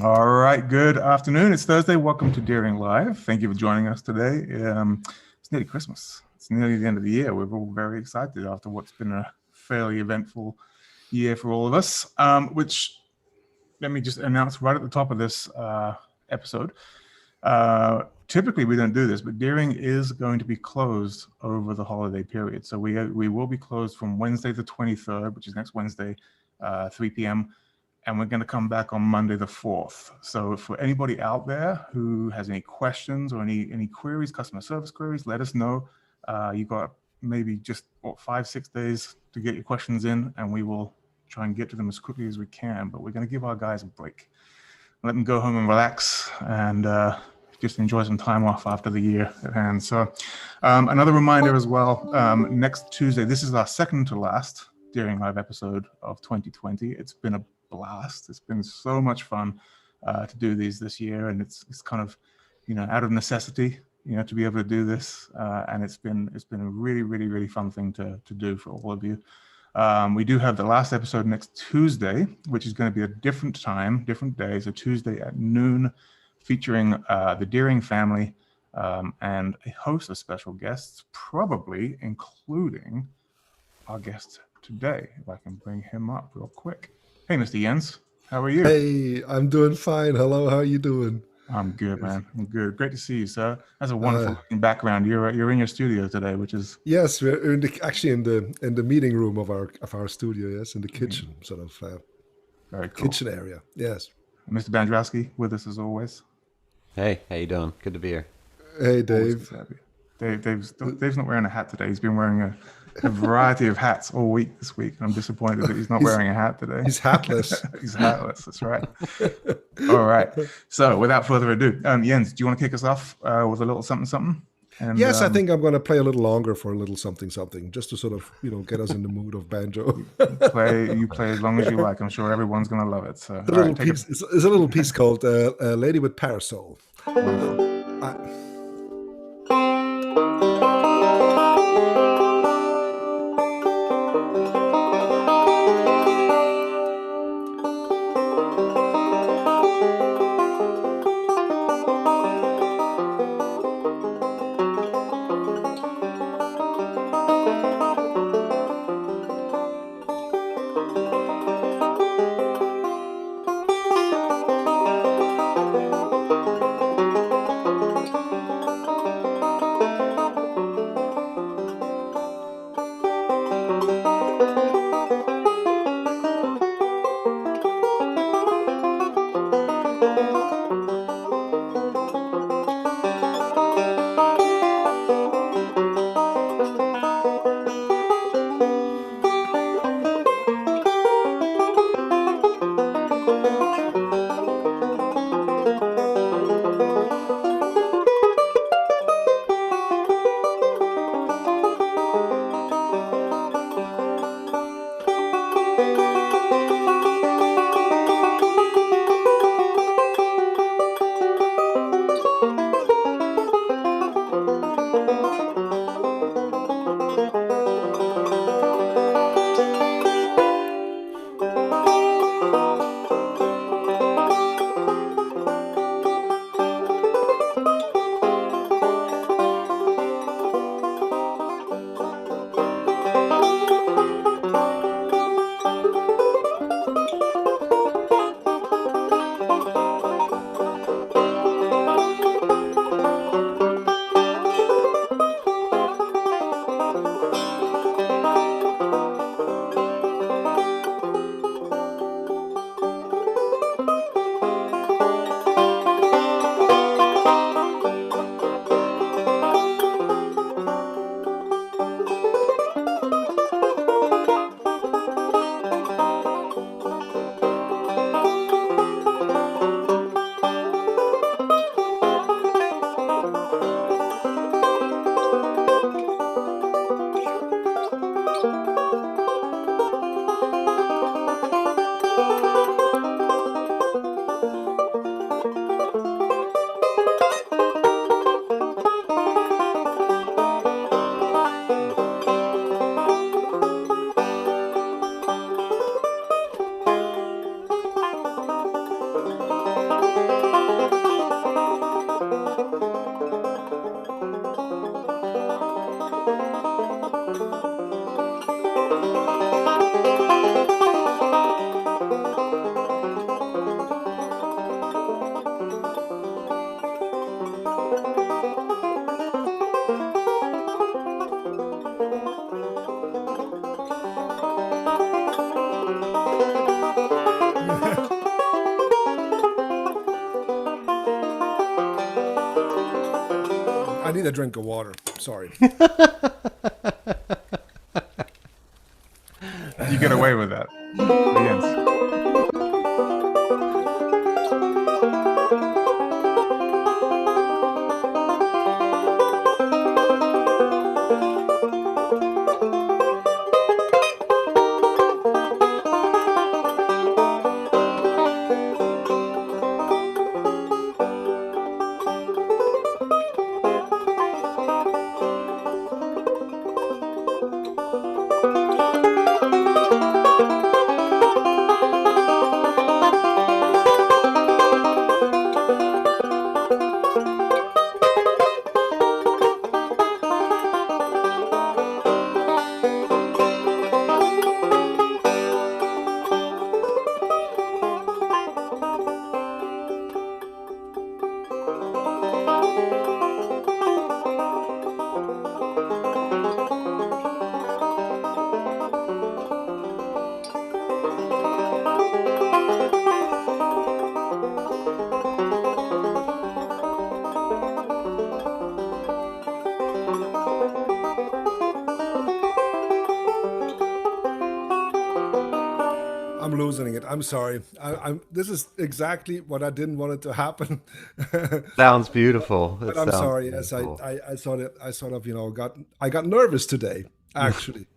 All right, good afternoon. It's Thursday. Welcome to Daring Live. Thank you for joining us today. It's nearly Christmas. It's nearly the end of the year. We're all very excited after what's been a fairly eventful year for all of us, which let me just announce right at the top of this episode. Typically, we don't do this, but Deering is going to be closed over the holiday period. So we will be closed from Wednesday the 23rd, which is next Wednesday, 3 p.m., and we're going to come back on Monday the 4th. So for anybody out there who has any questions or any queries, customer service queries, let us know. You got maybe just 5-6 days to get your questions in, and we will try and get to them as quickly as we can. But we're going to give our guys a break, let them go home and relax, and just enjoy some time off after the year at hand. So another reminder as well, next Tuesday, this is our second to last Daring Live episode of 2020. It's been a blast. It's been so much fun to do these this year, and it's kind of, out of necessity, to be able to do this, and it's been a really, really, really fun thing to do for all of you. We do have the last episode next Tuesday, which is going to be a different time, different day. So Tuesday at noon, featuring the Deering family and a host of special guests, probably including our guest today. If I can bring him up real quick. Hey, Mr. Jens, how are you? Hey, I'm doing fine. Hello, how are you doing? I'm good, man. I'm good. Great to see you, sir. That's a wonderful looking background. You're in your studio today, which is yes. We're actually in the meeting room of our studio. Yes, in the kitchen, sort of very cool. kitchen area. Yes. Mr. Bandrowski with us as always. Hey, how you doing? Good to be here. Hey, Dave. Dave's not wearing a hat today. He's been wearing a variety of hats all week this week. I'm disappointed that he's not wearing a hat today. He's hatless. He's hatless. That's right. All right. So without further ado, Jens, do you want to kick us off with a little something? And, yes, I think I'm going to play a little longer for a little something, just to sort of get us in the mood of banjo. You play as long as you like. I'm sure everyone's going to love it. So it's a little piece called "Lady with Parasol." Wonderful. a drink of water. Sorry. You get away with that. Jens. I'm losing it. I'm sorry. This is exactly what I didn't want it to happen. Sounds beautiful. But I'm sorry. Yes, I sort of got nervous today. Actually,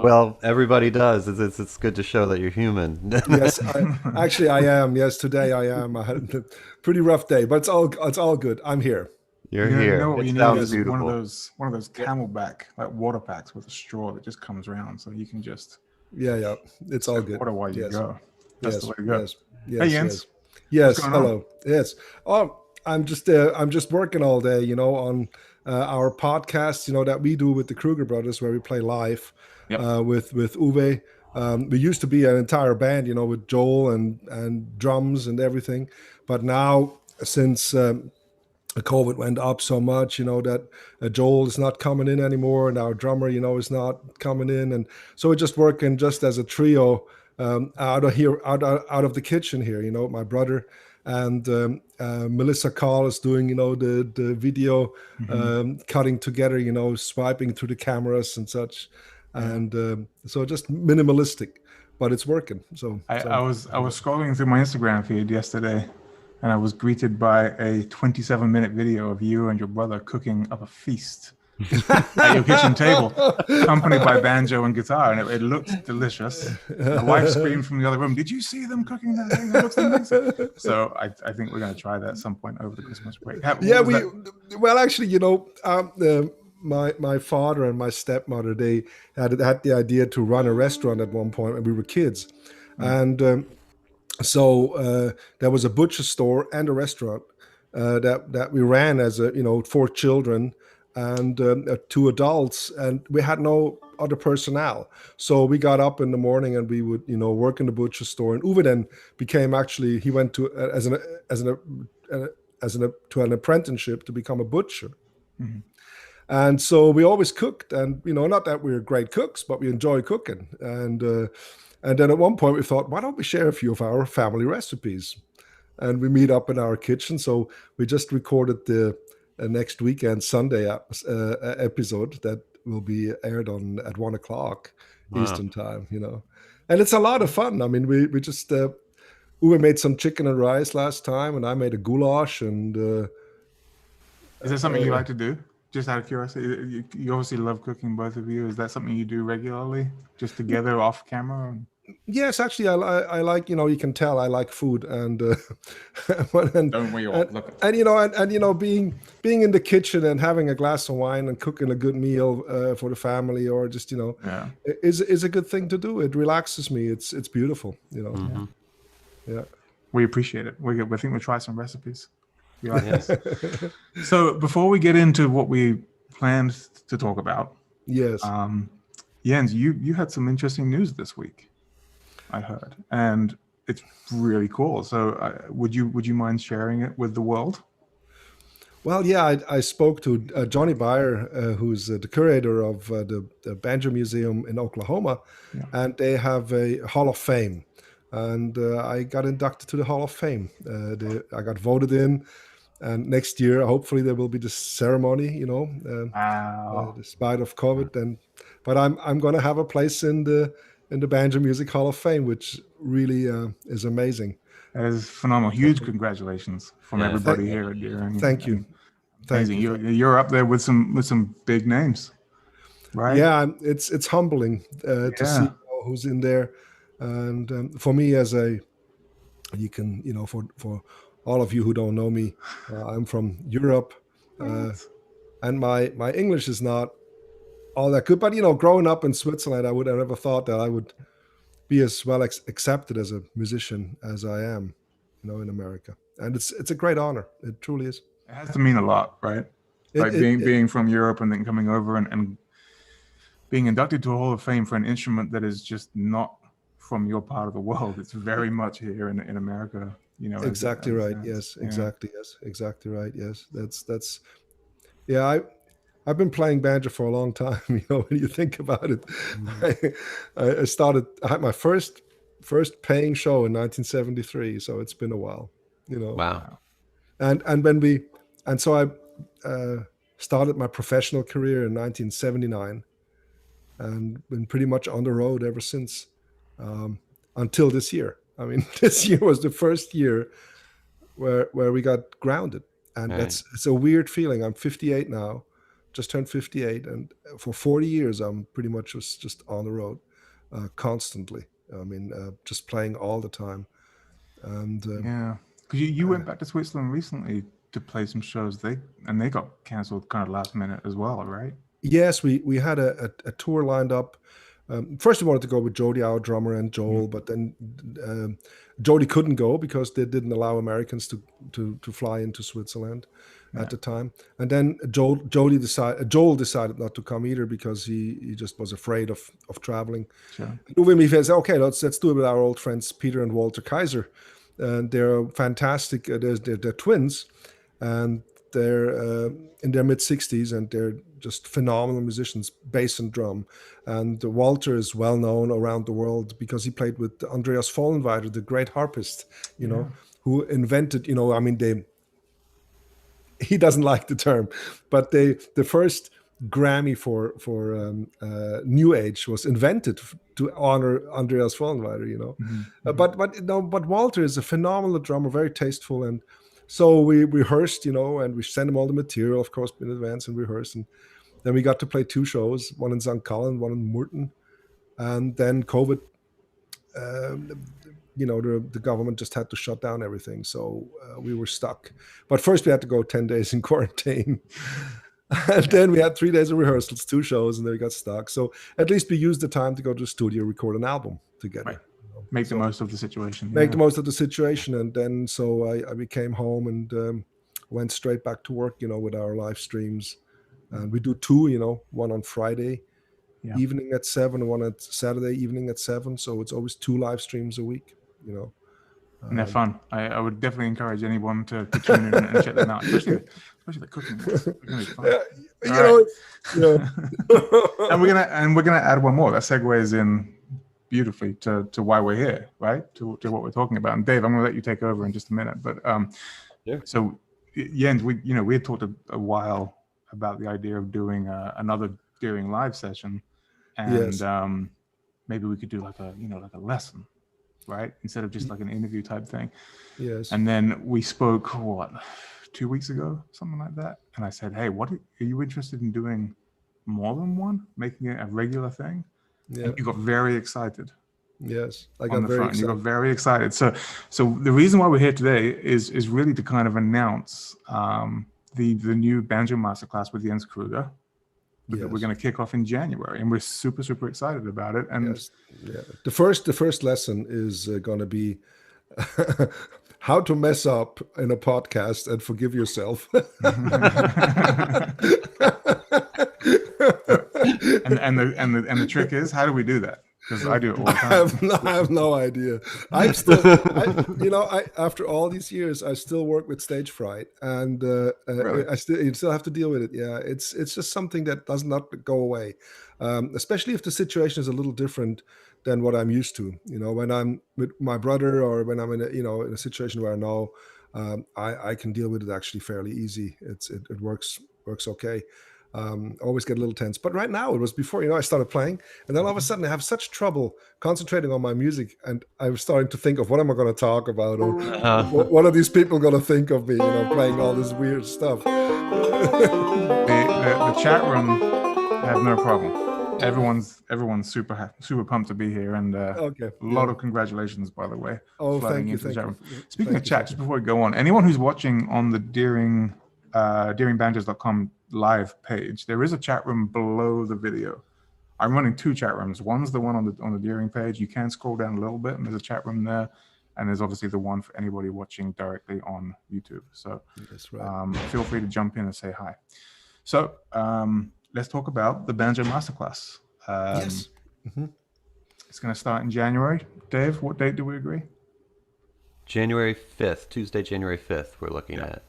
Well, everybody does. It's good to show that you're human. yes. I am. Yes, today I am. I had a pretty rough day, but it's all good. I'm here. You're You here. know what It you need sounds is beautiful. one of those Camelback like water packs with a straw that just comes around, so you can just Yeah. It's all good. water while you Yes. go. That's the way to go. Yes. Hey, Jens. Yes. going on? Hello. Yes. Oh, I'm just working all day, on our podcast, that we do with the Kruger brothers, where we play live Yep. with Uwe. We used to be an entire band, with Joel and drums and everything, but now since COVID went up so much, that Joel is not coming in anymore, and our drummer, is not coming in, and so we're just working just as a trio out of the kitchen here. My brother and Melissa Call is doing, the video cutting together, swiping through the cameras and such, and so just minimalistic, but it's working. So I was scrolling through my Instagram feed yesterday, and I was greeted by a 27-minute video of you and your brother cooking up a feast at your kitchen table, accompanied by banjo and guitar, and it looked delicious. My wife screamed from the other room, "Did you see them cooking that thing? That looks amazing." So I think we're going to try that at some point over the Christmas break. Well, actually, my father and my stepmother, they had the idea to run a restaurant at one point when we were kids, and so there was a butcher store and a restaurant that we ran as four children and two adults, and we had no other personnel. So we got up in the morning and we would work in the butcher store. And Uwe then became he went to to an apprenticeship to become a butcher. Mhm. And so we always cooked, and not that we were great cooks, but we enjoy cooking. And then at one point we thought, why don't we share a few of our family recipes? And we meet up in our kitchen. So we just recorded the next weekend Sunday episode that will be aired at 1 o'clock Eastern time. And it's a lot of fun. I mean, we just Uwe made some chicken and rice last time, and I made a goulash. And Is there something you like to do? Just out of curiosity, you obviously love cooking, both of you. Is that something you do regularly, just together off camera? yes, actually, I like, you can tell I like food, and Don't we all? Look at and being in the kitchen and having a glass of wine and cooking a good meal for the family, or just yeah. is a good thing to do. It relaxes me. It's beautiful. Mhm. Yeah. We appreciate it. We think we'll try some recipes. You like Yes. this? So before we get into what we planned to talk about, Yes. Jens, you had some interesting news this week, I heard, and it's really cool. So would you mind sharing it with the world? Well, yeah, I spoke to Johnny Beyer, who's the curator of the Banjo Museum in Oklahoma, and they have a Hall of Fame. And I got inducted to the Hall of Fame. I got voted in, And next year, hopefully, there will be the ceremony. Wow. Despite of COVID. But I'm going to have a place in the Banjo Music Hall of Fame, which really is amazing. That is phenomenal. Huge congratulations from Yeah, everybody here at Deering. Thank you. Amazing. You're up there with some big names, right? Yeah, it's humbling to see who's in there, and for me for all of you who don't know me, I'm from Europe, and my English is not all that good. But growing up in Switzerland, I would have never thought that I would be as well accepted as a musician as I am, in America. And it's a great honor. It truly is. It has to mean a lot, right? Being from Europe and then coming over and being inducted to a Hall of Fame for an instrument that is just not from your part of the world. It's very much here in America. Exactly right. Yes. Exactly. Yes. Exactly right. Yes. That's. Yeah. I've been playing banjo for a long time. When you think about it, I had my first paying show in 1973. So it's been a while. Wow. And so I started my professional career in 1979, and been pretty much on the road ever since, until this year. I mean, this year was the first year where we got grounded, and it's a weird feeling. I'm 58 now, just turned 58, and for 40 years I'm pretty much just on the road, constantly. I mean, just playing all the time. And because you went back to Switzerland recently to play some shows. They got canceled kind of last minute as well, right? Yes, we had a tour lined up. First, we wanted to go with Jody, our drummer, and Joel, but then Jody couldn't go because they didn't allow Americans to fly into Switzerland at the time. And then Joel decided not to come either because he just was afraid of traveling. Sure. When we said, okay, let's do it with our old friends Peter and Walter Kaiser. And they're fantastic. They're twins, and they're in their mid-60s, and they're just phenomenal musicians, bass and drum. And Walter is well known around the world because he played with Andreas Vollenweider, the great harpist, who invented, he doesn't like the term, but the first Grammy for New Age was invented to honor Andreas Vollenweider, But Walter is a phenomenal drummer, very tasteful, and so we rehearsed, and we sent him all the material, of course, in advance, and rehearsed, and then we got to play 2 shows, one in St. Gallen, one in Murten, and then COVID, the government just had to shut down everything, so we were stuck. But first we had to go 10 days in quarantine. And then we had 3 days of rehearsals, 2 shows, and then we got stuck. So at least we used the time to go to the studio, record an album together. Right. Make the most of the situation. Make the most of the situation. And then so I came home and went straight back to work, with our live streams. And we do 2, one on Friday evening at 7, and one at Saturday evening at 7. So it's always 2 live streams a week, And they're fun. I would definitely encourage anyone to tune in and check them out, especially the cooking ones. They're gonna be fun. And we're gonna add one more that segues in beautifully to why we're here, right? To what we're talking about. And Dave, I'm gonna let you take over in just a minute. But so Jens, we had talked a while about the idea of doing another Deering live session, and maybe we could do like a lesson, right? Instead of just like an interview type thing. Yes. And then we spoke 2 weeks ago, something like that. And I said, hey, are you interested in doing more than one, making it a regular thing? Yeah. And you got very excited. Yes, I got very excited. You got very excited. So the reason why we're here today is really to kind of announce the new Banjo Masterclass with Jens Kruger. That we're going to kick off in January, and we're super, super excited about it. And the first lesson is going to be how to mess up in a podcast and forgive yourself. and the trick is, how do we do that? Because I do it all the time. I have no idea. I'm still, after all these years, I still work with stage fright, and really? You still have to deal with it. Yeah, it's just something that does not go away, especially if the situation is a little different than what I'm used to. When I'm with my brother, or when I'm in a situation where I know I can deal with it actually fairly easy. It works okay. Always get a little tense, but right now it was before I started playing, and then all of a sudden I have such trouble concentrating on my music, and I was starting to think of what am I going to talk about, or what are these people going to think of me, playing all this weird stuff. The chat room have no problem. Everyone's super pumped to be here, and Okay, a lot of congratulations, by the way. Oh, flooding thank you, into the thank chat room. you. Speaking Thank of you, chat, thank just you. before we go on, anyone who's watching on the deeringbanjos.com live page, there is a chat room below the video. I'm running two chat rooms. One's the one on the Deering page. You can scroll down a little bit, and there's a chat room there. And there's obviously the one for anybody watching directly on YouTube. So That's right. feel free to jump in and say hi. So let's talk about the Banjo Masterclass. Yes. It's going to start in January. Dave, what date do we agree? January 5th, Tuesday, January 5th, we're looking at.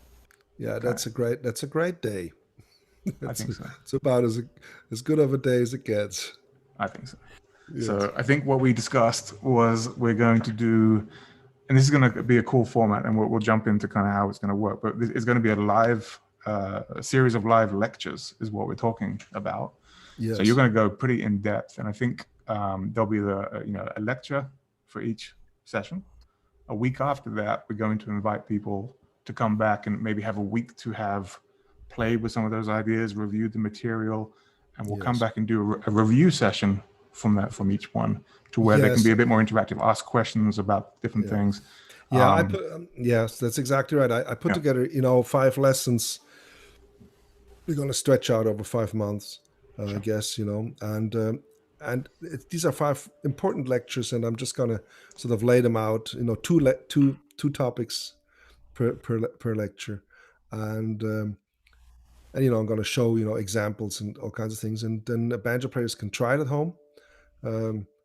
Yeah, that's a great day. I think so. It's about as good of a day as it gets. I think so. Yes. So I think what we discussed was we're going to do, and this is going to be a cool format, and we'll jump into kind of how it's going to work. But it's going to be a series of live lectures is what we're talking about. Yes. So you're going to go pretty in depth, and I think there'll be a lecture for each session. A week after that, we're going to invite people to come back and maybe have a week to have played with some of those ideas, reviewed the material, and we'll come back and do a review session from each one, to where they can be a bit more interactive, ask questions about different things. Yeah, yes, that's exactly right. I put together 5 lessons. We're going to stretch out over 5 months, I guess, and these are 5 important lectures, and I'm just going to sort of lay them out, two topics per lecture, and I'm going to show examples and all kinds of things, and then banjo players can try it at home,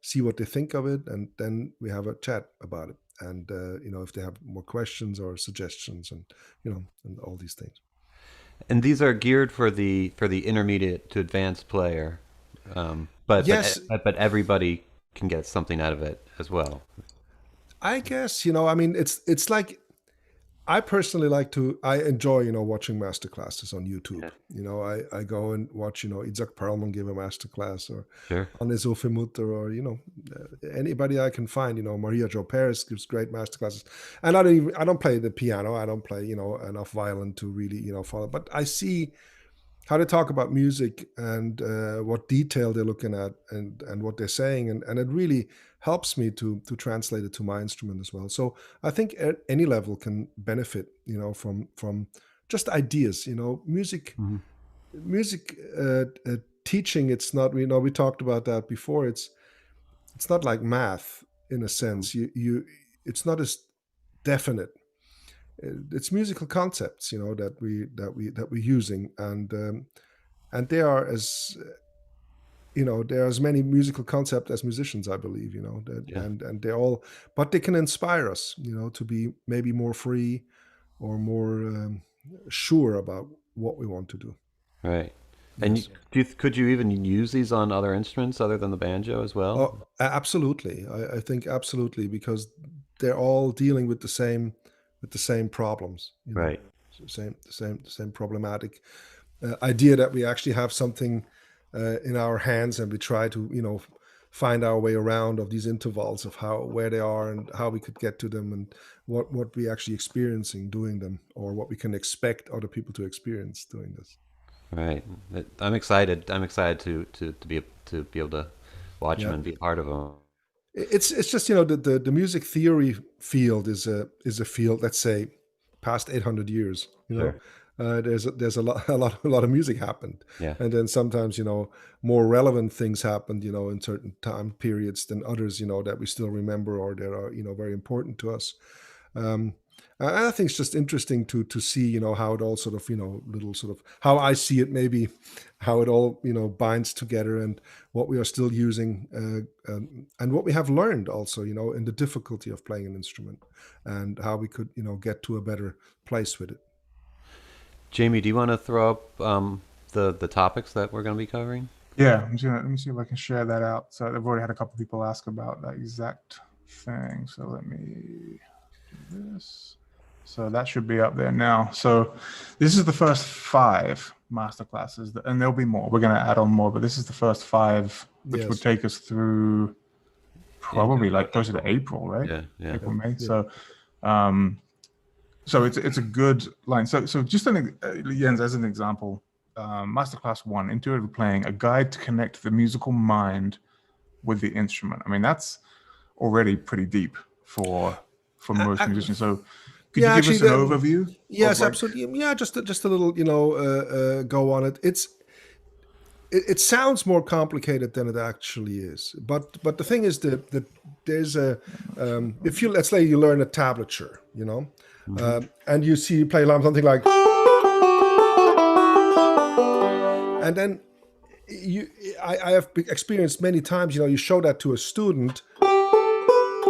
see what they think of it, and then we have a chat about it, and if they have more questions or suggestions, and and all these things. And these are geared for the intermediate to advanced player, but everybody can get something out of it as well. I guess it's like, I personally I enjoy watching masterclasses on YouTube. I go and watch Itzhak Perlman give a masterclass, or Anne Sophie Mutter, or anybody I can find. Maria Jo Perez gives great masterclasses, and I don't play the piano. I don't play enough violin to really follow. But I see how they talk about music, and what detail they're looking at, and what they're saying, and it really helps me to translate it to my instrument as well. So I think at any level can benefit, from just ideas. Music teaching. It's not, we talked about that before. It's not like math in a sense. It's not as definite. It's musical concepts, that we're using, and they are as there are as many musical concepts as musicians, I believe, and they're all, but they can inspire us, to be maybe more free, or more sure about what we want to do. Right. And could you even use these on other instruments other than the banjo as well? Oh, absolutely. I think absolutely, because they're all dealing with the same problems. Right. The same problematic idea, that we actually have something in our hands, and we try to find our way around of these intervals of where they are, and how we could get to them, and what we actually experiencing doing them, or what we can expect other people to experience doing this. Right. I'm excited. I'm excited to be able to watch them and be part of them. It's just the music theory field is a field, let's say, past 800 years. There's a lot of music happened, and then sometimes more relevant things happened in certain time periods than others, that we still remember, or that are very important to us. I think it's just interesting to see how it all sort of little sort of, how I see it, maybe how it all binds together, and what we are still using, and what we have learned also in the difficulty of playing an instrument, and how we could get to a better place with it. Jamie, do you want to throw up the topics that we're going to be covering? Yeah, let me see if I can share that out. So I've already had a couple of people ask about that exact thing. So let me do this. So that should be up there now. So this is the first 5 masterclasses, and there'll be more. We're going to add on more, but this is the first 5, which would take us through probably like closer to April, right? Yeah. April, May. Yeah. So it's a good line. So just Jens, as an example, Masterclass 1, intuitive playing, a guide to connect the musical mind with the instrument. I mean, that's already pretty deep for most musicians. So could you give us an overview? Yes, absolutely. Yeah, just a little, go on it. It sounds more complicated than it actually is. But the thing is that there's if let's say you learn a tablature, and you play something like, and then I have experienced many times, you show that to a student,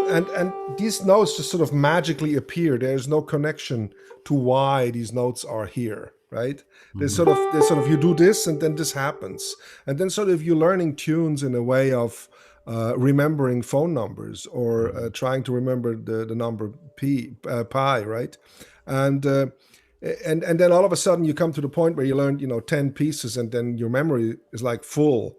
and these notes just sort of magically appear. There's no connection to why these notes are here, right? There's sort of you do this and then this happens, and then sort of you're learning tunes in a way of remembering phone numbers or trying to remember the number pi, right? And then all of a sudden you come to the point where you learn 10 pieces, and then your memory is like full,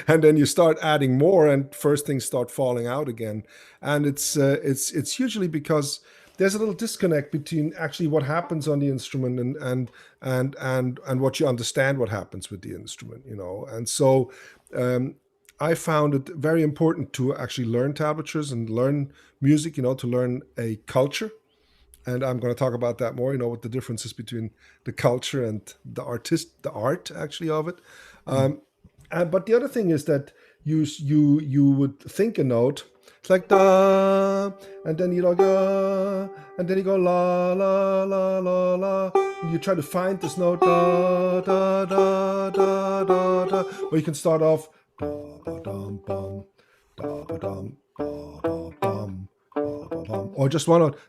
and then you start adding more, and first things start falling out again. And it's usually because there's a little disconnect between actually what happens on the instrument and what you understand what happens with the instrument, And so I found it very important to actually learn tablatures and learn music, to learn a culture. And I'm going to talk about that more, what the differences between the culture and the art actually of it. But the other thing is that you would think a note. It's like da, and then you go, and then you go la la la la la. And you try to find this note da da da da da da. Or you can start off da ba dum bum, da ba dum ba da bum. Or just one note.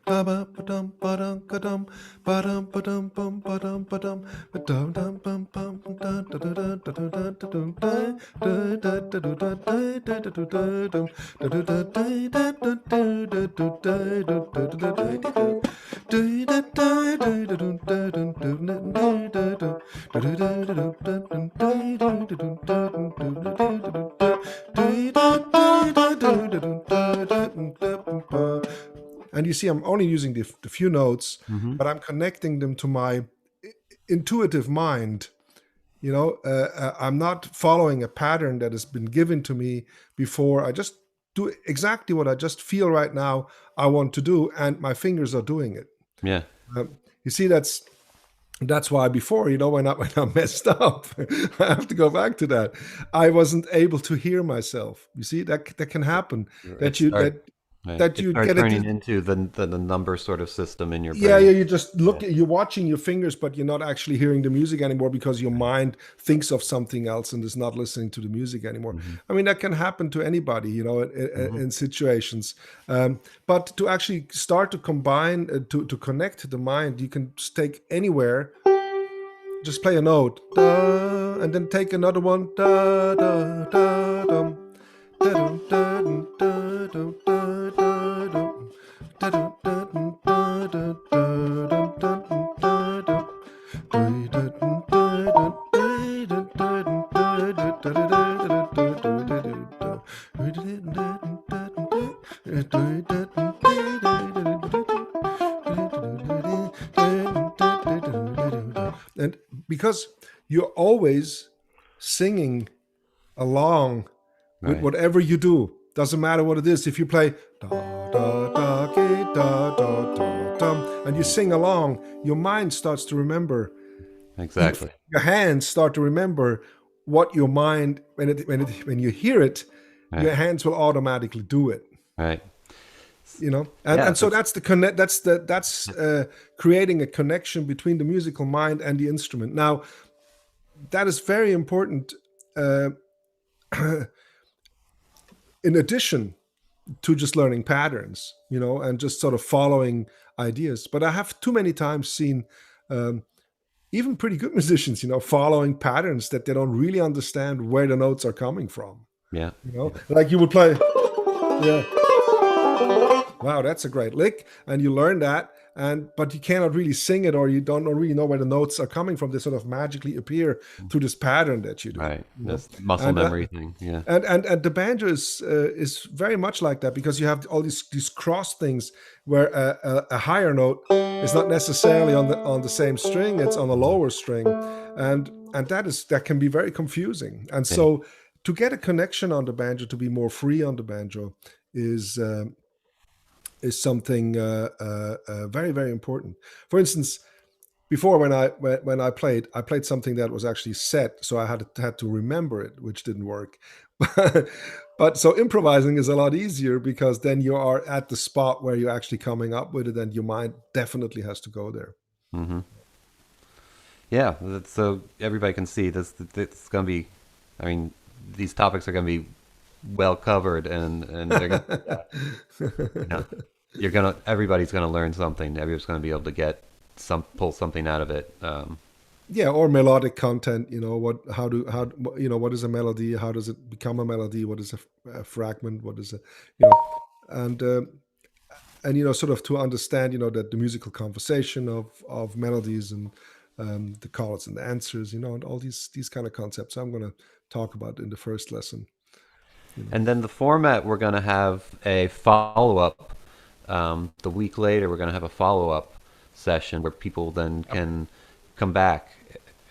And you see, I'm only using the few notes, but I'm connecting them to my intuitive mind. I'm not following a pattern that has been given to me before. I just do exactly what I just feel right now I want to do, and my fingers are doing it. Yeah. You see, that's why before, when I messed up, I have to go back to that. I wasn't able to hear myself. You see, that can happen. That you start get turning into the number sort of system in your brain. Yeah, you just you're watching your fingers, but you're not actually hearing the music anymore because your mind thinks of something else and is not listening to the music anymore. I mean, that can happen to anybody, in situations. But to actually start to combine, to connect the mind, you can take anywhere, just play a note, da, and then take another one, da, da, da, dum. And because you're always singing along with whatever you do, doesn't matter what it is. If you play da da da da da da da, and you sing along, your mind starts to remember. Exactly. Your hands start to remember what your mind when you hear it, your hands will automatically do it. Right. And so that's the connect. That's creating a connection between the musical mind and the instrument. Now, that is very important. In addition to just learning patterns, and just sort of following ideas. But I have too many times seen even pretty good musicians, following patterns that they don't really understand where the notes are coming from. Yeah. Like you would play, yeah. wow, that's a great lick, and you learn that, but you cannot really sing it, or you don't really know where the notes are coming from. They sort of magically appear through this pattern that you do. Right. You know? This muscle And memory thing. Yeah. and the banjo is very much like that, because you have all these cross things where a higher note is not necessarily on the same string; it's on a lower string, and that can be very confusing. And so, to get a connection on the banjo, to be more free on the banjo, is something very, very important. For instance, before, when I played something that was actually set, so I had to remember it, which didn't work. But so improvising is a lot easier, because then you are at the spot where you're actually coming up with it, and your mind definitely has to go there. Mm-hmm. Yeah. So everybody can see this. It's going to be. I mean, these topics are going to be well covered, and they're gonna, you know, everybody's gonna learn something. Everybody's gonna be able to pull something out of it. Yeah, or melodic content. What is a melody? How does it become a melody? What is a fragment? What is a, and sort of to understand, that the musical conversation of melodies, and the calls and the answers, and all these kind of concepts I'm going to talk about in the first lesson. And then the format, we're going to have a follow-up. The week later, we're going to have a follow-up session where people then can come back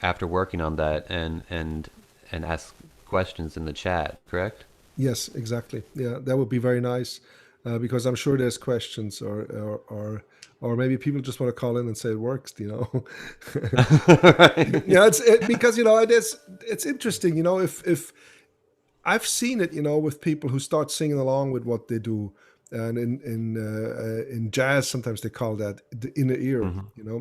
after working on that and ask questions in the chat, correct? Yes, exactly. Yeah, that would be very nice, because I'm sure there's questions, or maybe people just want to call in and say it works, Right. Yeah, because it's interesting, if I've seen it, with people who start singing along with what they do, and in jazz sometimes they call that the inner ear.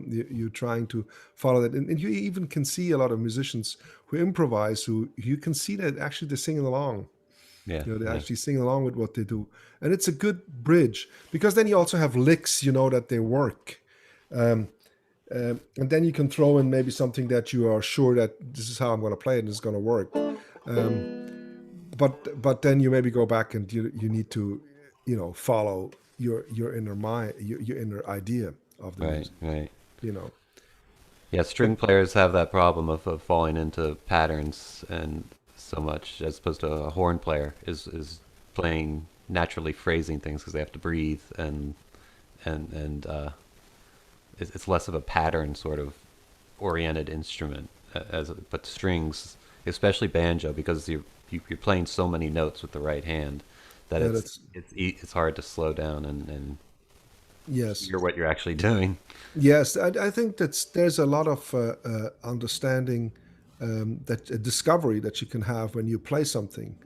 You're trying to follow that, and you even can see a lot of musicians who improvise, who you can see that actually they're singing along. Yeah. They're actually singing along with what they do, and it's a good bridge, because then you also have licks, that they work. And then you can throw in maybe something that you are sure that this is how I'm going to play it and it's going to work. But then you maybe go back, and you need to, follow your inner mind, your inner idea of the music. Right. You know. Yeah, string players have that problem of falling into patterns, and so much, as opposed to a horn player is playing naturally, phrasing things because they have to breathe, and it's less of a pattern sort of oriented instrument, but strings, especially banjo, because you're playing so many notes with the right hand that it's hard to slow down and yes, hear what you're actually doing. Yes, I think there's a lot of understanding, that discovery that you can have when you play something.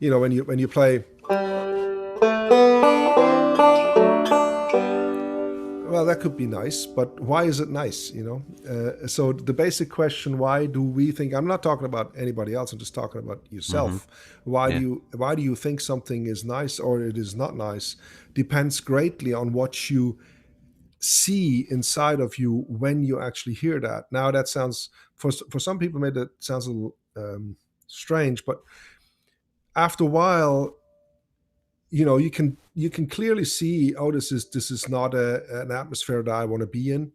When you play. Well, that could be nice, but why is it nice? So the basic question: why do we think? I'm not talking about anybody else. I'm just talking about yourself. Why do you think something is nice or it is not nice? Depends greatly on what you see inside of you when you actually hear that. Now, that sounds, for some people, maybe that sounds a little strange, but after a while, you can clearly see, oh, this is not an atmosphere that I want to be in,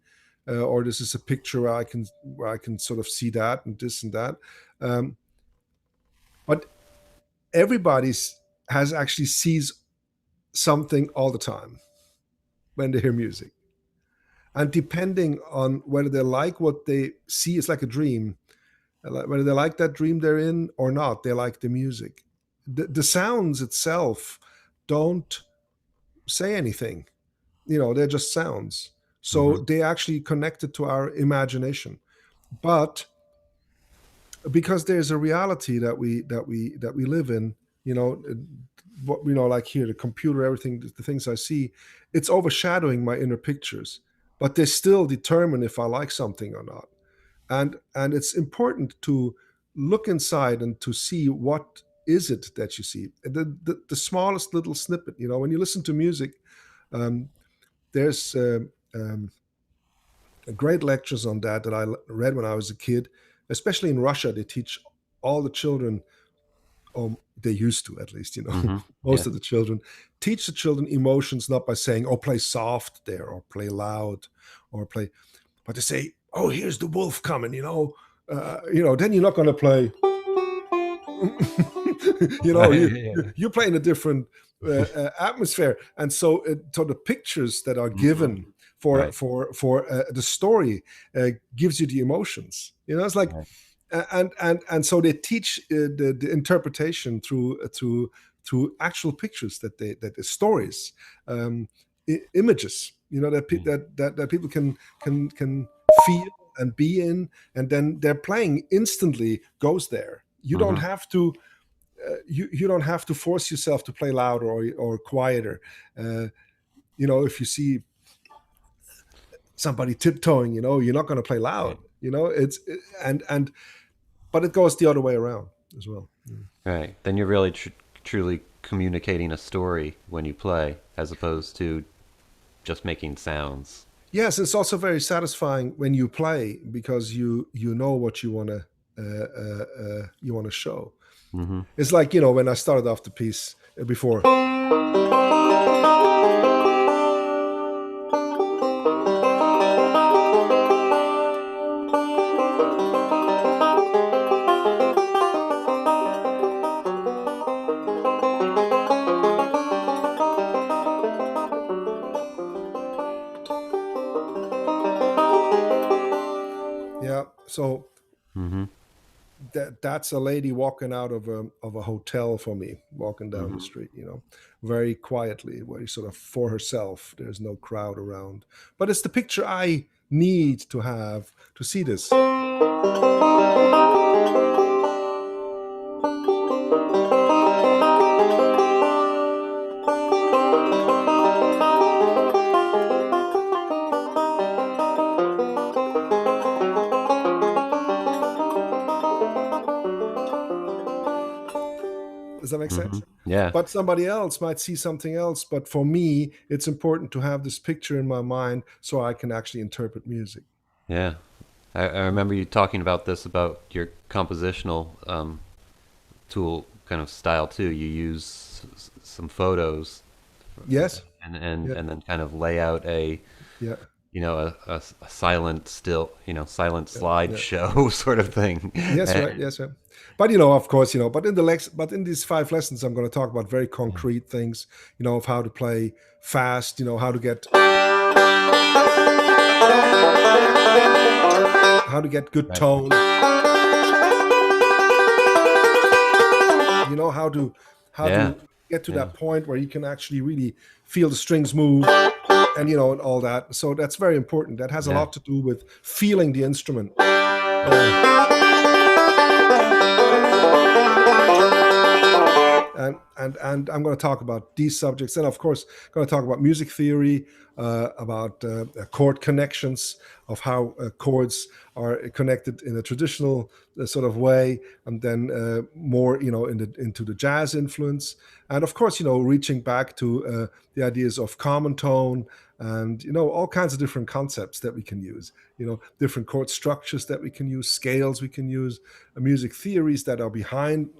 or this is a picture where I can sort of see that and this and that. But everybody has actually sees something all the time when they hear music. And depending on whether they like what they see, it's like a dream. Whether they like that dream they're in or not, they like the music. The sounds itself don't say anything. They're just sounds. So they actually connected to our imagination. But because there's a reality that we live in, like here, the computer, everything, the things I see, it's overshadowing my inner pictures, but they still determine if I like something or not. And it's important to look inside and to see what is it that you see. The smallest little snippet, when you listen to music, there's great lectures on that I read when I was a kid. Especially in Russia, they teach all the children or they used to, at least, Mm-hmm. most Yeah. of the children teach the children emotions, not by saying, oh, play soft there, or play loud, or play, but they say, oh, here's the wolf coming, then you're not going to play. You play in a different atmosphere, and so the pictures that are given for Right. the story gives you the emotions. It's like, Right. and so they teach the interpretation through actual pictures, that the stories, images, that people can feel and be in, and then their playing instantly goes there. You don't have to you don't have to force yourself to play louder or quieter. If you see somebody tiptoeing, you're not going to play loud. But it goes the other way around as well. Right. Then you're really truly communicating a story when you play, as opposed to just making sounds. Yes, it's also very satisfying when you play, because you know what you want to show. Mm-hmm. It's like, when I started off the piece before. Yeah, so Mm-hmm. that's a lady walking out of a hotel for me, walking down the street, very quietly, very sort of for herself. There's no crowd around, but it's the picture I need to have to see this. Does that make sense? Yeah. But somebody else might see something else. But for me, it's important to have this picture in my mind so I can actually interpret music. Yeah. I remember you talking about this, about your compositional tool kind of style too. You use some photos, Yes. and Yeah. and then kind of lay out Yeah. a silent silent Yeah. slideshow sort of thing. Yes, right. Yes, right. But of course, but in these 5 lessons, I'm going to talk about very concrete things, of how to play fast, how to get good Right. tone, how to Yeah. get to Yeah. that point where you can actually really feel the strings move, and and all that. So that's very important. That has a Yeah. lot to do with feeling the instrument. And I'm going to talk about these subjects, and of course, going to talk about music theory, about chord connections, of how chords are connected in a traditional sort of way, and then more, into the jazz influence, and of course, reaching back to the ideas of common tone, and all kinds of different concepts that we can use, different chord structures that we can use, scales we can use, music theories that are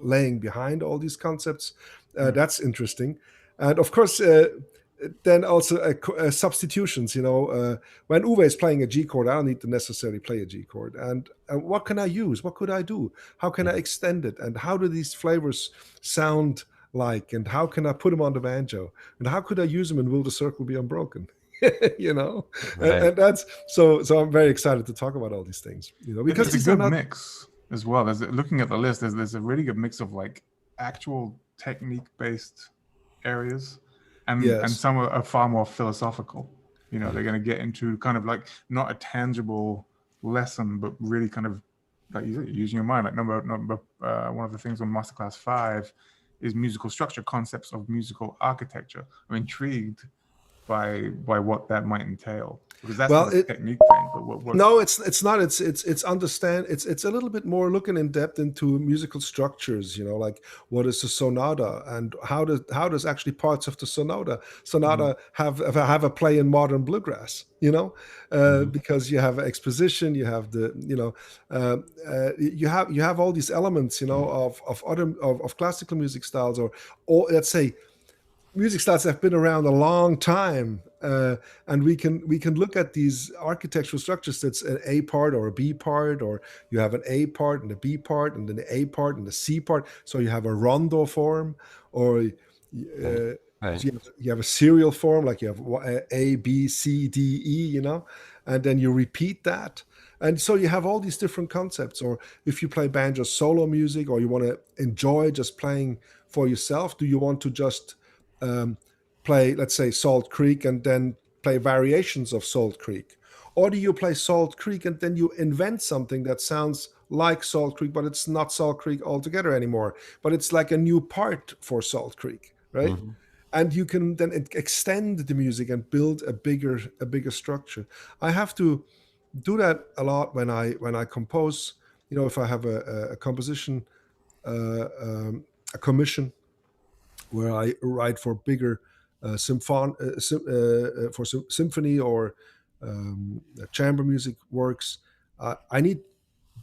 laying behind all these concepts. That's interesting. And of course, then also substitutions. When Uwe is playing a G chord, I don't need to necessarily play a G chord. And what can I use? What could I do? How can I extend it? And how do these flavors sound like? And how can I put them on the banjo? And how could I use them in Will the Circle Be Unbroken? Right. And that's so I'm very excited to talk about all these things, because It's a these are good not mix as well. Looking at the list, there's a really good mix of like actual technique-based areas, and Yes. some are far more philosophical. They're going to get into kind of like not a tangible lesson, but really kind of like you said, using your mind. Like one of the things on Masterclass 5 is musical structure, concepts of musical architecture. I'm intrigued by what that might entail? Because that's Well, not a technique thing, but what no, it's not. It's understand. It's a little bit more looking in depth into musical structures. Like what is a sonata, and how does actually parts of the sonata have a play in modern bluegrass. Hmm. Because you have exposition, you have you have all these elements. Of other of classical music styles, or let's say music styles have been around a long time, and we can look at these architectural structures. That's an A part or a B part, or you have an A part and a B part, and then the A part and the C part. So you have a rondo form, or Right. uh, Right. you have a serial form, like you have A, B, C, D, E, and then you repeat that. And so you have all these different concepts. Or if you play banjo solo music, or you want to enjoy just playing for yourself, do you want to just um, play, let's say, Salt Creek, and then play variations of Salt Creek? Or do you play Salt Creek and then you invent something that sounds like Salt Creek, but it's not Salt Creek altogether anymore, but it's like a new part for Salt Creek, right? Hmm. And you can then extend the music and build a bigger structure. I have to do that a lot when I compose. If I have a composition, a commission where I write for bigger symphony, or chamber music works. I need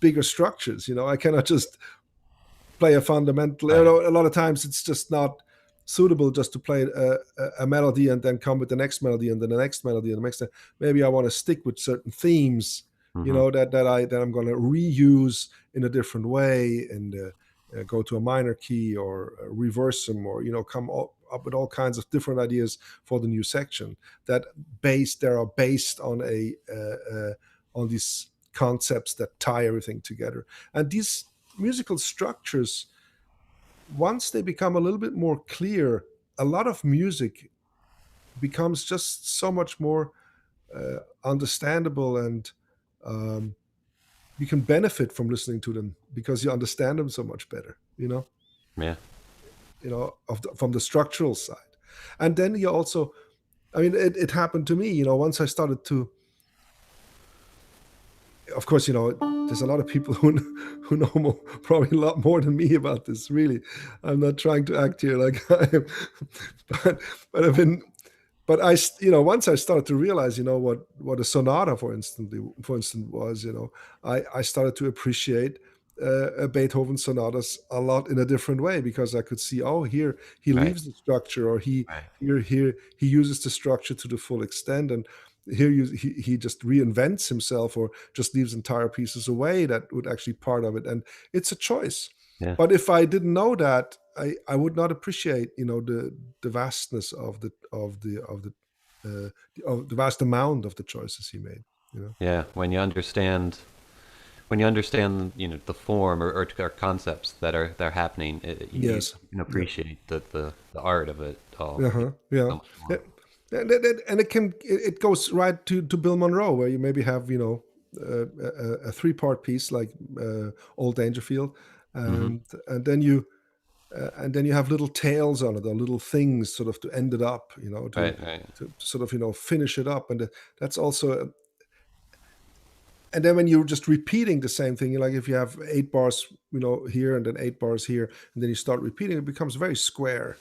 bigger structures. I cannot just play a fundamental. Right. A lot of times it's just not suitable just to play a melody and then come with the next melody and then the next melody and the next. Maybe I want to stick with certain themes, Hmm. that I'm going to reuse in a different way, and go to a minor key, or reverse them, or come up with all kinds of different ideas for the new section that are based on on these concepts that tie everything together. And these musical structures, once they become a little bit more clear, a lot of music becomes just so much more understandable, and um, you can benefit from listening to them because you understand them so much better. Yeah. From the structural side. And then you also, I mean, it happened to me. Once I started to, of course, there's a lot of people who know probably a lot more than me about this. Really, I'm not trying to act here like I am, but I've been, but once I started to realize, what a sonata, for instance, was, I started to appreciate Beethoven sonatas a lot in a different way, because I could see, oh, here he Right. leaves the structure, or Right. here he uses the structure to the full extent, and here he just reinvents himself, or just leaves entire pieces away that would actually part of it, and it's a choice. Yeah. But if I didn't know that, I would not appreciate, the vastness of the vast amount of the choices he made. Yeah. When you understand, the form, or concepts that are happening, you Yes. can Yeah. appreciate the art of it all Uh-huh. Yeah. so much Yeah. more. And it goes right to Bill Monroe, where you maybe have, a three-part piece like Old Dangerfield, Hmm. and then you have little tails on it, or little things sort of to end it up, to Right. Right. sort of finish it up. And that's also, and then when you're just repeating the same thing, like if you have 8 bars, here, and then 8 bars here, and then you start repeating, it becomes very square.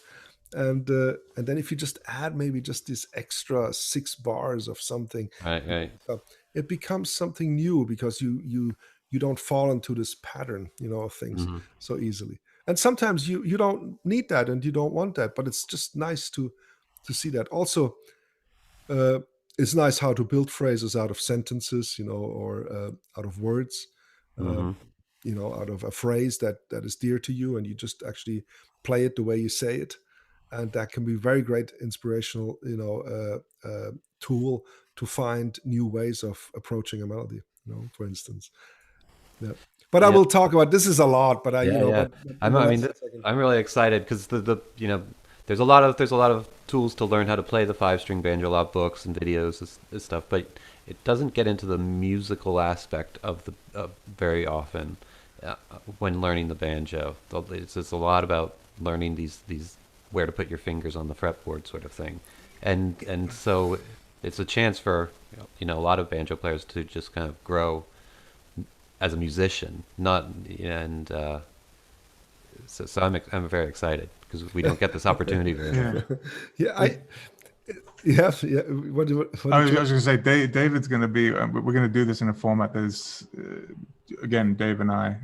And then if you just add maybe just this extra 6 bars of something, Right. Right. it becomes something new, because you don't fall into this pattern, of things Hmm. so easily. And sometimes you don't need that, and you don't want that, but it's just nice to see that. Also, uh, it's nice how to build phrases out of sentences, or out of words, uh, Hmm. out of a phrase that is dear to you, and you just actually play it the way you say it, and that can be very great inspirational, tool to find new ways of approaching a melody. For instance, yeah. But I Yeah. will talk about this is a lot, but Yeah. Yeah. but I'm, I mean, that's the second. I'm really excited because there's a lot of tools to learn how to play the 5 string banjo, a lot of books and videos, and stuff, but it doesn't get into the musical aspect of the very often when learning the banjo. It's a lot about learning these where to put your fingers on the fretboard sort of thing, and so it's a chance for a lot of banjo players to just kind of grow as a musician, not and so I'm very excited because we don't get this opportunity very often. Yeah, yes, yeah. I was going to say, David's going to be. We're going to do this in a format that is, again, Dave and I.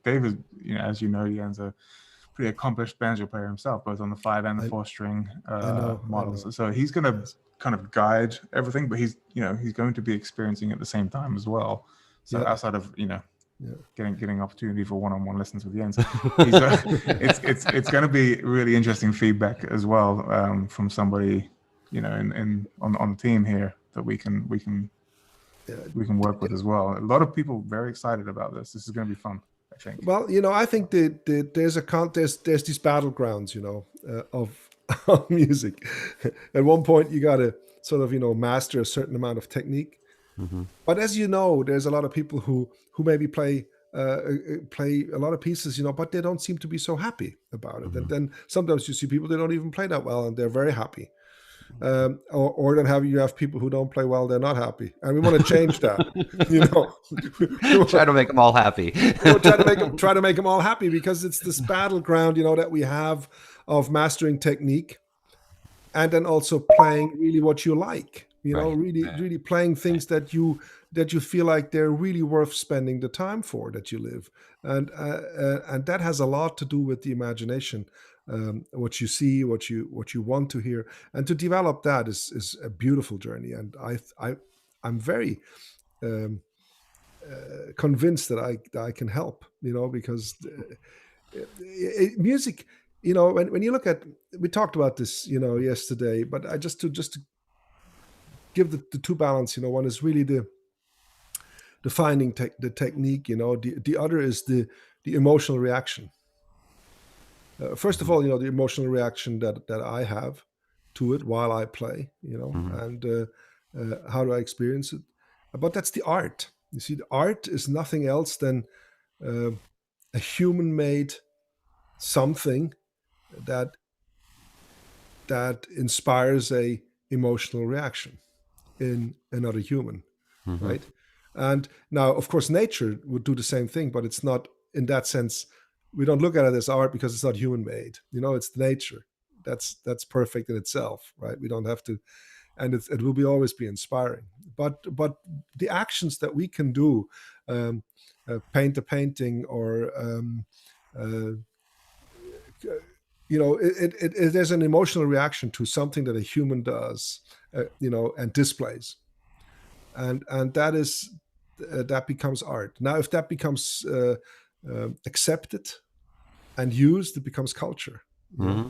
Dave is, as you know, Jens, a pretty accomplished banjo player himself, both on the 5 and the 4-string models. So he's going to kind of guide everything, but he's going to be experiencing at the same time as well. So outside of getting opportunity for one-on-one lessons with Jens, it's going to be really interesting feedback as well from somebody on the team here that we can work with as well. A lot of people very excited about this. This is going to be fun, I think. Well, I think there's a contest. There's these battlegrounds, of music. At one point, you got to sort of master a certain amount of technique. Mm-hmm. But as you know, there's a lot of people who maybe play a lot of pieces, but they don't seem to be so happy about it. Mm-hmm. And then sometimes you see people, they don't even play that well, and they're very happy. Or then you have people who don't play well, they're not happy, and we want to change that. Try to make them all happy. try to make them all happy, because it's this battleground, that we have of mastering technique, and then also playing really what you like. Really playing things that you feel like they're really worth spending the time for, that you live, and that has a lot to do with the imagination. What you see, what you want to hear, and to develop that is a beautiful journey. And I'm very convinced that I can help. Because music. When you look at, we talked about this, yesterday, but I just to give the two balance. One is really the finding the technique. The other is the emotional reaction. First of all, the emotional reaction that I have to it while I play, and how do I experience it? But that's the art. You see, the art is nothing else than a human-made something that inspires a emotional reaction in another human, right? And now, of course, nature would do the same thing, but it's not in that sense. We don't look at it as art because it's not human made. It's nature. That's perfect in itself, right? We don't have to, and it will always be inspiring. But the actions that we can do, paint a painting, or there's an emotional reaction to something that a human does, and displays, and that becomes art. Now, if that becomes accepted and used, it becomes culture. Mm-hmm.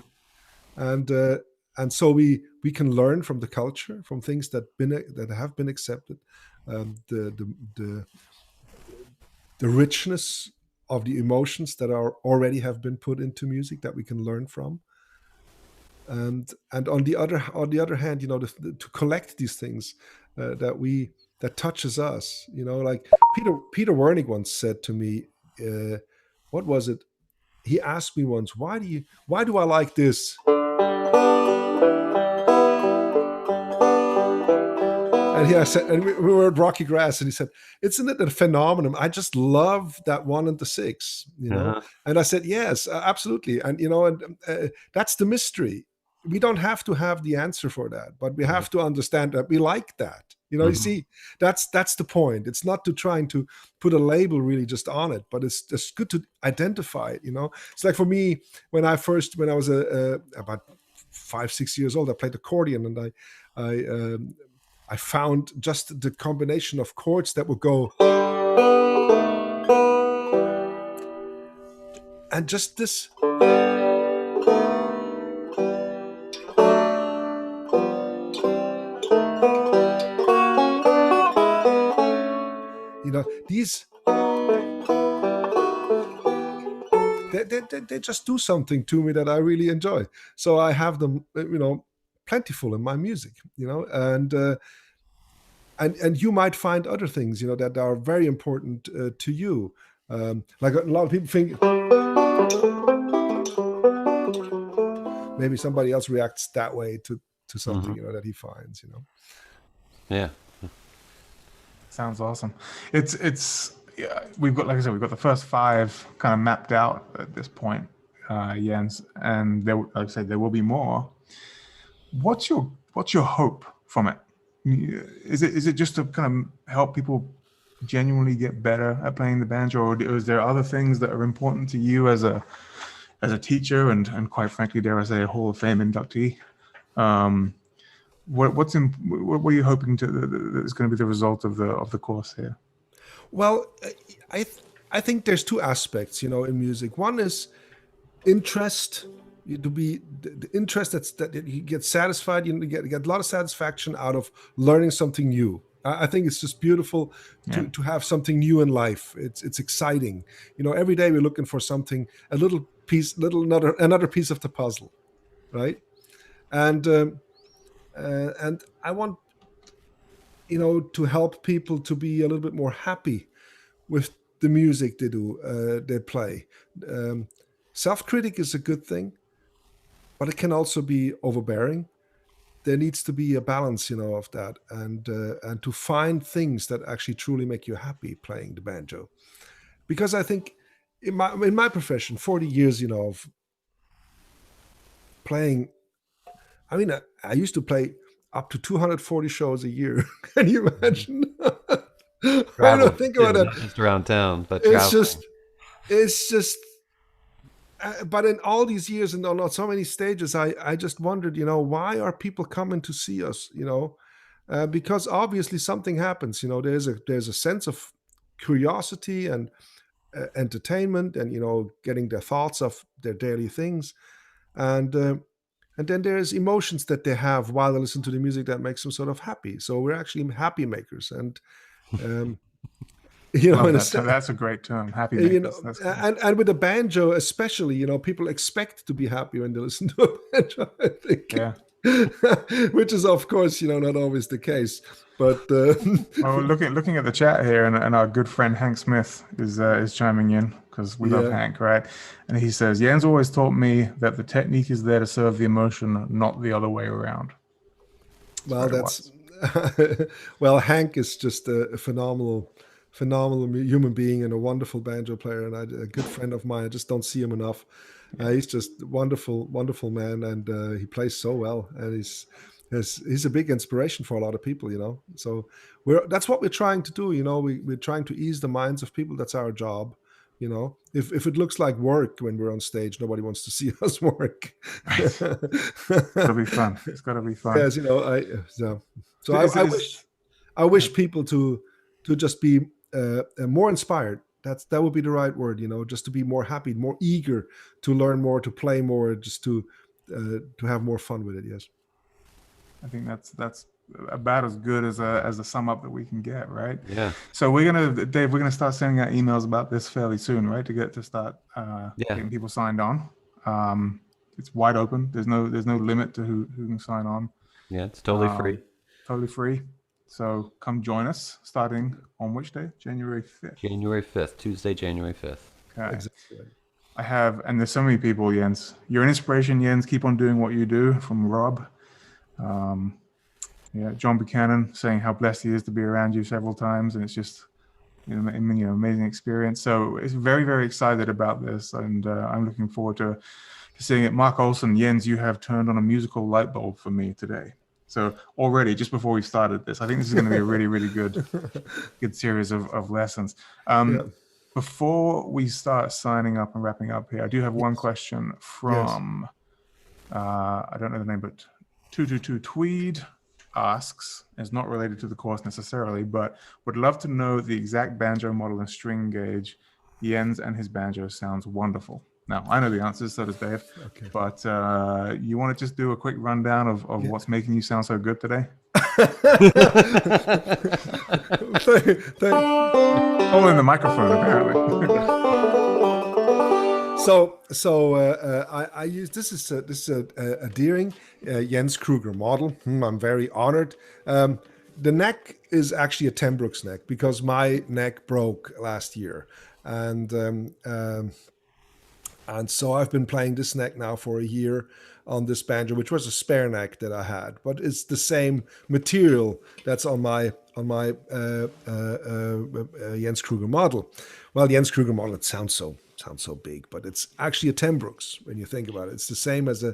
And so we can learn from the culture, from things that have been accepted, the richness of the emotions that already have been put into music that we can learn from. And on the other hand, to collect these things that touches us, like Peter Wernick once said to me, what was it? He asked me once, why do I like this? And we were at Rocky Grass, and he said, "Isn't it a phenomenon? I just love that 1 and the 6, Uh-huh. And I said, "Yes, absolutely." And that's the mystery. We don't have to have the answer for that, but we have to understand that we like that. You see, that's the point. It's not to trying to put a label really just on it, but it's just good to identify it. It's like for me, when I was about 5-6 years old, I played accordion, and I found just the combination of chords that would go, and just this. These, they just do something to me that I really enjoy. So I have them, plentiful in my music, and you might find other things, that are very important to you. Like a lot of people think, maybe somebody else reacts that way to to something that he finds. Yeah. Sounds awesome. It's yeah, we've got, like I said, we've got the first 5 kind of mapped out at this point, Jens, and there, like I said, there will be more. What's your hope from it? Is it just to kind of help people genuinely get better at playing the banjo, or is there other things that are important to you as a teacher and quite frankly, dare I say, a Hall of Fame inductee? What are you hoping to that is going to be the result of the course here? Well, I think there's 2 aspects, in music. One is interest, to be the interest that you get satisfied, you get a lot of satisfaction out of learning something new. I think it's just beautiful to have something new in life. It's exciting. Every day we're looking for something, a little piece, another piece of the puzzle, right? And I want to help people to be a little bit more happy with the music they play. Self-critic is a good thing, but it can also be overbearing. There needs to be a balance, of that, and to find things that actually truly make you happy playing the banjo. Because I think in my profession, 40 years, of playing. I mean, I used to play up to 240 shows a year. Can you imagine? I don't think about that. Not just around town, but It's traveling. just. But in all these years and on so many stages, I just wondered, why are people coming to see us? Because obviously something happens. There's a sense of curiosity and entertainment, and getting their thoughts of their daily things, and then there's emotions that they have while they listen to the music that makes them sort of happy. So we're actually happy makers, and Love in a that. sense, That's a great term. Happy makers. That's cool. and with the banjo especially, people expect to be happy when they listen to a banjo, I think. Yeah. Which is of course not always the case, but Well, looking at the chat here, and our good friend Hank Smith is chiming in because we love Yeah. Hank, right? And he says, Jens always taught me that the technique is there to serve the emotion, not the other way around. well, that's well, Hank is just a phenomenal human being and a wonderful banjo player, and a good friend of mine. I just don't see him enough. He's just wonderful man, and he plays so well, and he's a big inspiration for a lot of people. So that's what we're trying to do. We're trying to ease the minds of people. That's our job. If it looks like work when we're on stage, nobody wants to see us work. Right. It's gotta be fun. It's gotta be fun. Yes, I wish people to just be more inspired. That would be the right word, just to be more happy, more eager to learn more, to play more, just to have more fun with it. Yes. I think that's about as good as a sum up that we can get, right? Yeah. So Dave, we're gonna start sending out emails about this fairly soon, right? To start getting people signed on. It's wide open. There's no limit to who can sign on. Yeah, it's totally free. Totally free. So come join us starting on which day? January 5th. January 5th, Tuesday, January 5th. Okay. Exactly. And there's so many people, Jens. You're an inspiration, Jens. Keep on doing what you do, from Rob. John Buchanan saying how blessed he is to be around you several times, and it's just amazing experience. So it's very, very excited about this, and I'm looking forward to seeing it. Mark Olson, Jens, you have turned on a musical light bulb for me today. So already, just before we started this, I think this is going to be a really, really good series of lessons. Before we start signing up and wrapping up here, I do have one question from, I don't know the name, but 222 Tweed asks, it's not related to the course necessarily, but would love to know the exact banjo model and string gauge. Jens and his banjo sounds wonderful. Now, I know the answers, so does Dave, but you want to just do a quick rundown of what's making you sound so good today? Holding the microphone, apparently. I use this is a Deering Jens Kruger model. I'm very honored. The neck is actually a Ten Brooks neck because my neck broke last year, and And so I've been playing this neck now for a year on this banjo, which was a spare neck that I had, but it's the same material that's on my Jens Kruger model. Well, Jens Kruger model, it sounds so big, but it's actually a Tenbrooks when you think about it. It's the same as a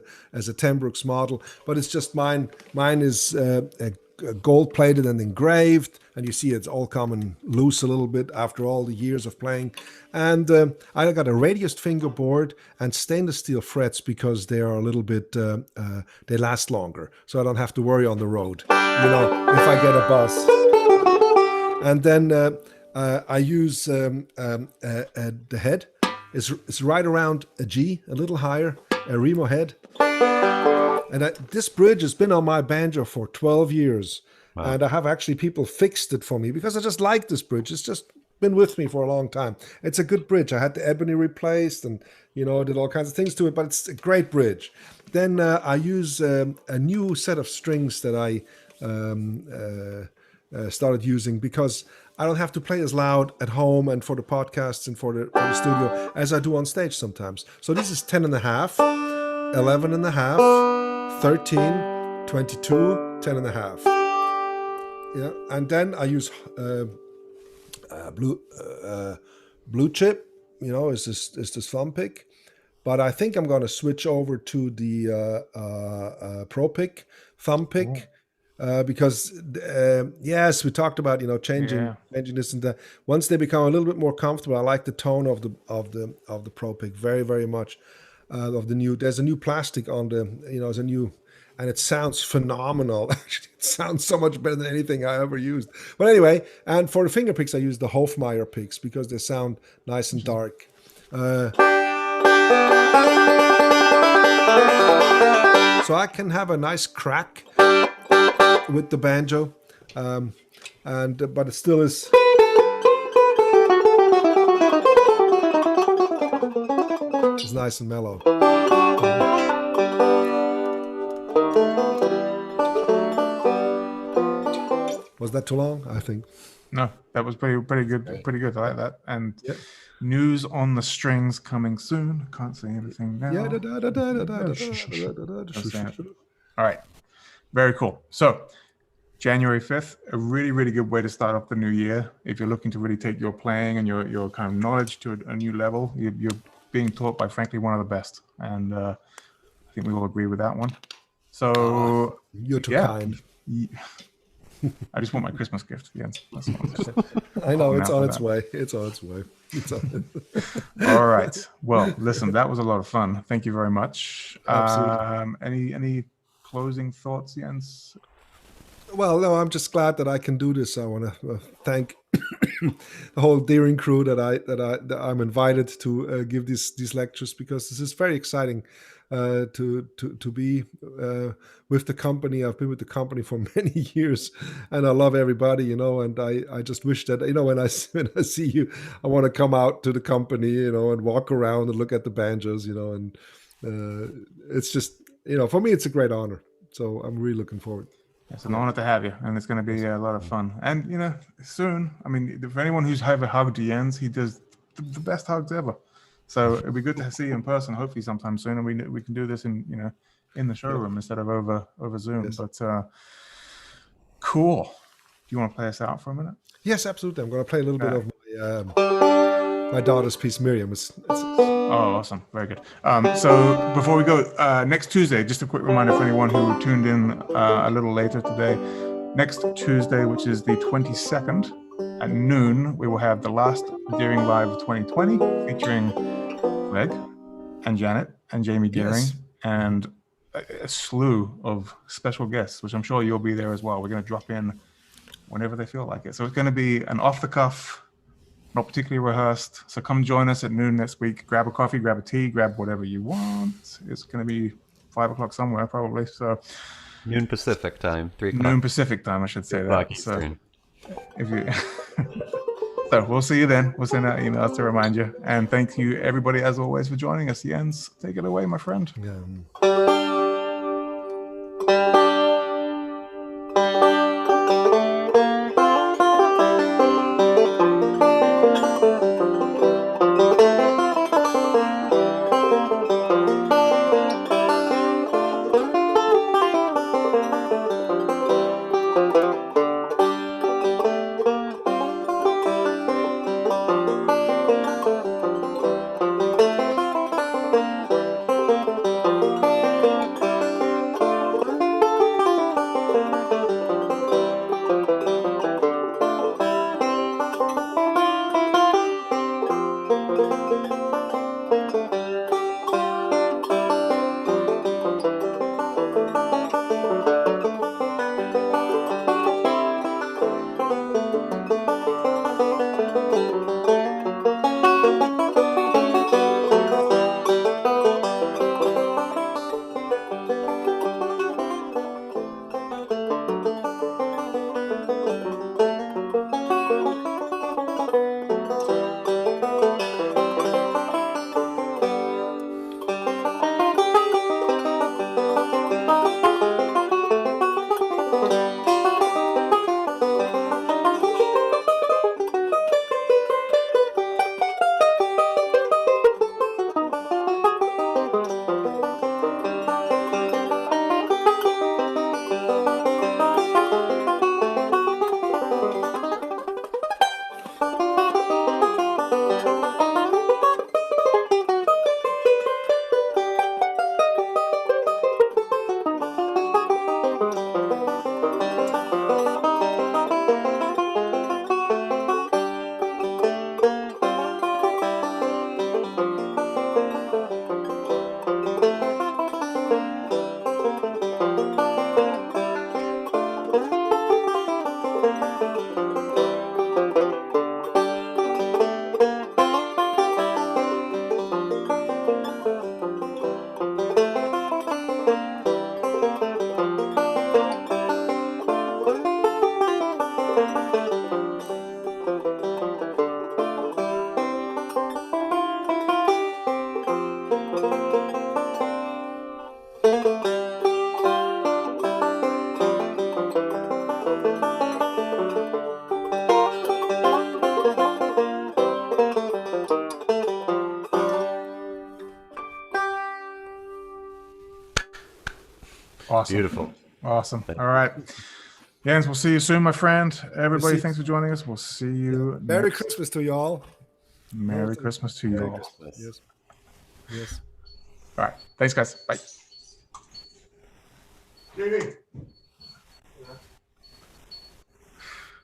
Tenbrooks model, but it's just mine. Mine is gold plated and engraved, and you see it's all coming loose a little bit after all the years of playing. And I got a radiused fingerboard and stainless steel frets because they are a little bit they last longer, so I don't have to worry on the road, if I get a bus. And then I use the head is right around a G, a little higher, a Remo head. And this bridge has been on my banjo for 12 years. Wow. And I have actually people fixed it for me because I just like this bridge. It's just been with me for a long time. It's a good bridge. I had the ebony replaced and, did all kinds of things to it, but it's a great bridge. Then I use a new set of strings that I started using because I don't have to play as loud at home and for the podcasts and for the studio as I do on stage sometimes. So this is 10 and a half, 11 and a half, 13, 22, 10 and a half. Yeah, and then I use blue chip, is this thumb pick. But I think I'm going to switch over to the Pro Pick thumb pick. Because yes, we talked about changing this and that. Once they become a little bit more comfortable, I like the tone of the Pro Pick very, very much. There's a new plastic on there's a new, and it sounds phenomenal. Actually, it sounds so much better than anything I ever used. But anyway, and for the finger picks, I use the Hofmeier picks because they sound nice and dark. So I can have a nice crack with the banjo, but it still is. It's nice and mellow. Was that too long? I think. No, that was pretty good. Pretty good. I like that. And news on the strings coming soon. Can't say anything now. All right. Very cool. So January 5th, a really, really good way to start off the new year. If you're looking to really take your playing and your kind of knowledge to a new level, you're being taught by, frankly, one of the best. And I think we all agree with that one. So you're too kind. I just want my Christmas gift, Jens. That's I know, it's on its way. It's on its way. All right. Well, listen, that was a lot of fun. Thank you very much. Absolutely. Any closing thoughts, Jens? Well, no, I'm just glad that I can do this. I want to thank the whole Deering crew that I'm invited to give these lectures, because this is very exciting to be with the company. I've been with the company for many years, and I love everybody, and I just wish that, when I see you, I want to come out to the company, and walk around and look at the banjos, and it's just, for me, it's a great honor. So I'm really looking forward. It's an honor to have you, and it's going to be a lot of fun. And, soon, I mean, for anyone who's ever hugged Jens, he does the best hugs ever. So it'd be good to see you in person, hopefully sometime soon, and we can do this in the showroom instead of over Zoom. Yes. But cool. Do you want to play us out for a minute? Yes, absolutely. I'm going to play a little bit of my daughter's piece, Miriam. Oh, awesome. Very good. So before we go, next Tuesday, just a quick reminder for anyone who tuned in a little later today. Next Tuesday, which is the 22nd at noon, we will have the last Deering Live of 2020 featuring Greg and Janet and Jamie Deering and a slew of special guests, which I'm sure you'll be there as well. We're going to drop in whenever they feel like it. So it's going to be an off-the-cuff, not particularly rehearsed. So come join us at noon next week. Grab a coffee, grab a tea, grab whatever you want. It's going to be 5 o'clock somewhere probably. So noon Pacific time, 3 o'clock. Noon Pacific time, I should say that. Eastern. So if you, so we'll see you then. We'll send out emails to remind you. And thank you everybody as always for joining us. Jens, take it away, my friend. Yeah. Awesome. Beautiful. Awesome. All right. Jens, we'll see you soon, my friend. Everybody, see- thanks for joining us. We'll see you Merry next. Christmas to you all. Merry Christmas to you Merry all. Christmas. Yes. Yes. All right. Thanks, guys. Bye. JD.